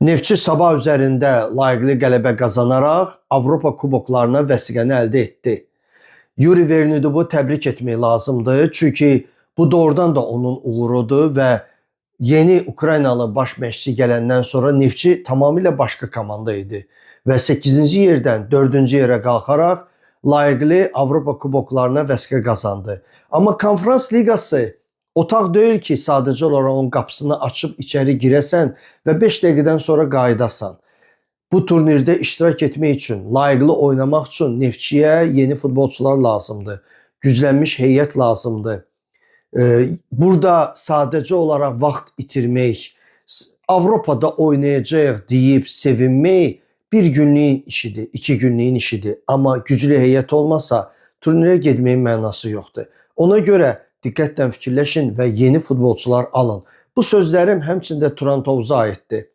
Neftçi Sabah üzərində layiqli qələbə qazanaraq Avropa kuboklarına vəsiqəni əldə etdi. Yuri Vernidubu təbrik etmək lazımdır. Çünki bu doğrudan da onun uğurudur və yeni Ukraynalı baş məşqçi gələndən sonra Neftçi tamamilə başqa komanda idi və 8-ci yerdən 4-cü yerə qalxaraq layiqli Avropa kuboklarına vəsiqə qazandı. Amma Konferans Liqası otaq deyil ki, sadəcə olaraq onun qapısını açıb içəri girəsən və 5 dəqiqədən sonra qayıdasan. Bu turnirdə iştirak etmək üçün, layiqli oynamaq üçün Neftçiyə yeni futbolçular lazımdır. Güclənmiş heyət lazımdır. Burada sadəcə olaraq vaxt itirmək, Avropada oynayacağıq deyib sevinmək bir günlüyün işidir, 2 günlüyün işidir. Amma güclü heyət olmasa turnirə getməyin mənası yoxdur. Ona görə diqqətlə fikirləşin və yeni futbolçular alın. Bu sözlərim həmçində Turan Tovuza aiddir.